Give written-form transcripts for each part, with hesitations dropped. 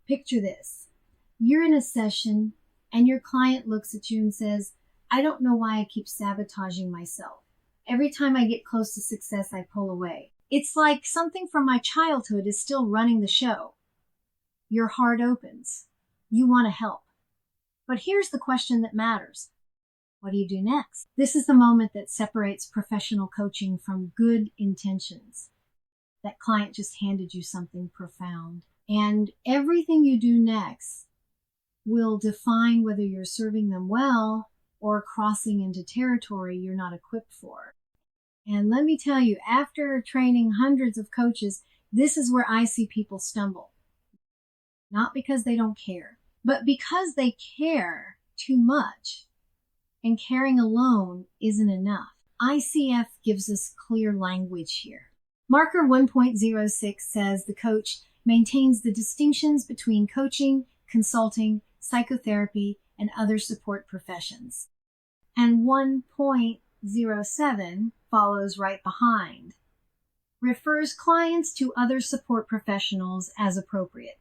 Picture this. You're in a session and your client looks at you and says, I don't know why I keep sabotaging myself. Every time I get close to success, I pull away. It's like something from my childhood is still running the show. Your heart opens. You want to help. But here's the question that matters. What do you do next? This is the moment that separates professional coaching from good intentions. That client just handed you something profound. And everything you do next will define whether you're serving them well or crossing into territory you're not equipped for. And let me tell you, after training hundreds of coaches, this is where I see people stumble. Not because they don't care, but because they care too much. And caring alone isn't enough. ICF gives us clear language here. Marker 1.06 says the coach maintains the distinctions between coaching, consulting, psychotherapy, and other support professions. And 1.07 follows right behind. Refers clients to other support professionals as appropriate.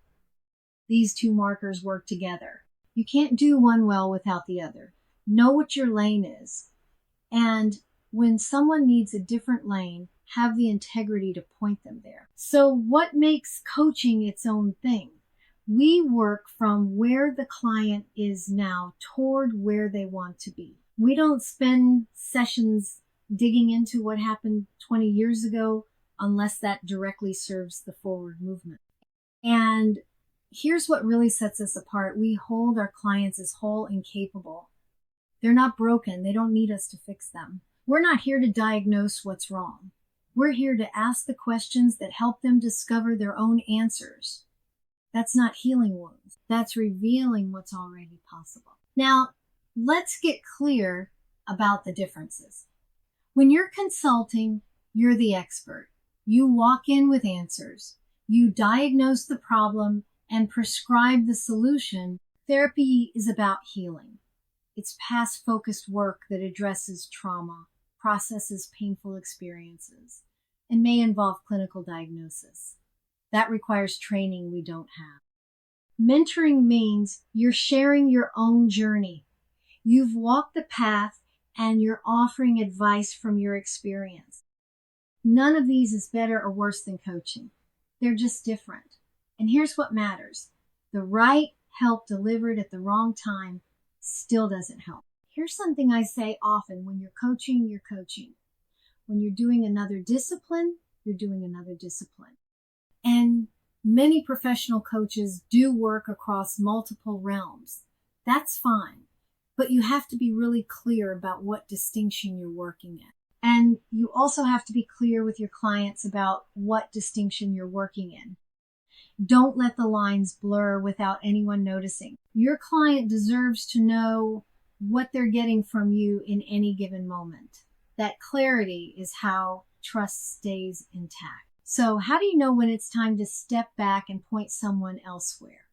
These two markers work together. You can't do one well without the other. Know what your lane is. And when someone needs a different lane, have the integrity to point them there. So what makes coaching its own thing? We work from where the client is now toward where they want to be. We don't spend sessions digging into what happened 20 years ago unless that directly serves the forward movement. And here's what really sets us apart. We hold our clients as whole and capable. They're not broken. They don't need us to fix them. We're not here to diagnose what's wrong. We're here to ask the questions that help them discover their own answers. That's not healing wounds. That's revealing what's already possible. Now, let's get clear about the differences. When you're consulting, you're the expert. You walk in with answers. You diagnose the problem and prescribe the solution. Therapy is about healing. It's past-focused work that addresses trauma, processes painful experiences, and may involve clinical diagnosis. That requires training we don't have. Mentoring means you're sharing your own journey. You've walked the path and you're offering advice from your experience. None of these is better or worse than coaching. They're just different. And here's what matters. The right help delivered at the wrong time still doesn't help. Here's something I say often. When you're coaching, you're coaching. When you're doing another discipline, you're doing another discipline. And many professional coaches do work across multiple realms. That's fine. But you have to be really clear about what distinction you're working in. And you also have to be clear with your clients about what distinction you're working in. Don't let the lines blur without anyone noticing. Your client deserves to know what they're getting from you in any given moment. That clarity is how trust stays intact. So how do you know when it's time to step back and point someone elsewhere?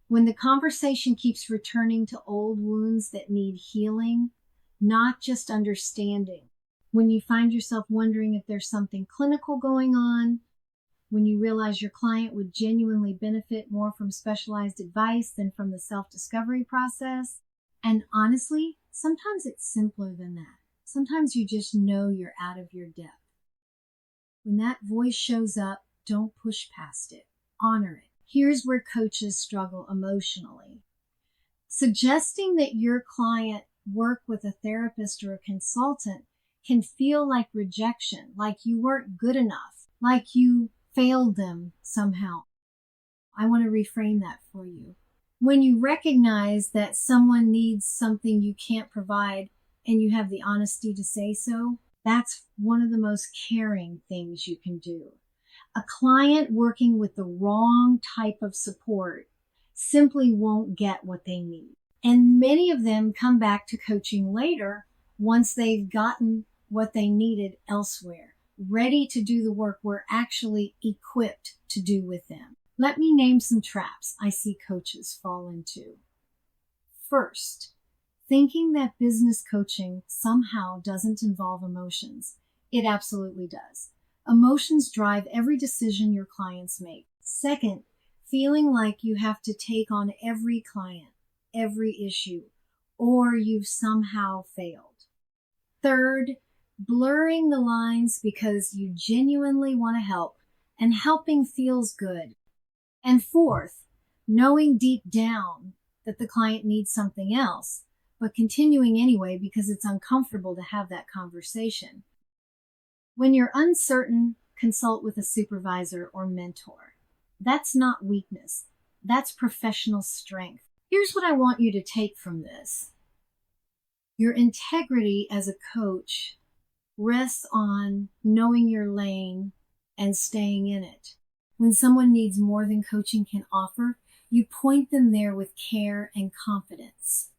When the conversation keeps returning to old wounds that need healing, not just understanding. When you find yourself wondering if there's something clinical going on, when you realize your client would genuinely benefit more from specialized advice than from the self-discovery process. And honestly, sometimes it's simpler than that. Sometimes you just know you're out of your depth. When that voice shows up, don't push past it. Honor it. Here's where coaches struggle emotionally. Suggesting that your client work with a therapist or a consultant can feel like rejection, like you weren't good enough, like you failed them somehow. I want to reframe that for you. When you recognize that someone needs something you can't provide and you have the honesty to say so, that's one of the most caring things you can do. A client working with the wrong type of support simply won't get what they need. And many of them come back to coaching later once they've gotten what they needed elsewhere, ready to do the work we're actually equipped to do with them. Let me name some traps I see coaches fall into. First, thinking that business coaching somehow doesn't involve emotions. It absolutely does. Emotions drive every decision your clients make. Second, feeling like you have to take on every client, every issue, or you've somehow failed. Third, blurring the lines because you genuinely want to help and helping feels good. And fourth, knowing deep down that the client needs something else, but continuing anyway because it's uncomfortable to have that conversation. When you're uncertain, consult with a supervisor or mentor. That's not weakness. That's professional strength. Here's what I want you to take from this. Your integrity as a coach rests on knowing your lane and staying in it. When someone needs more than coaching can offer, you point them there with care and confidence.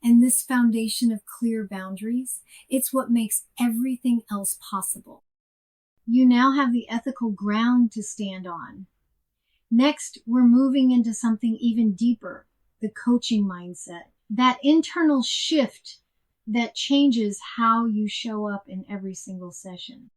And this foundation of clear boundaries, it's what makes everything else possible. You now have the ethical ground to stand on. Next, we're moving into something even deeper, the coaching mindset. That internal shift that changes how you show up in every single session.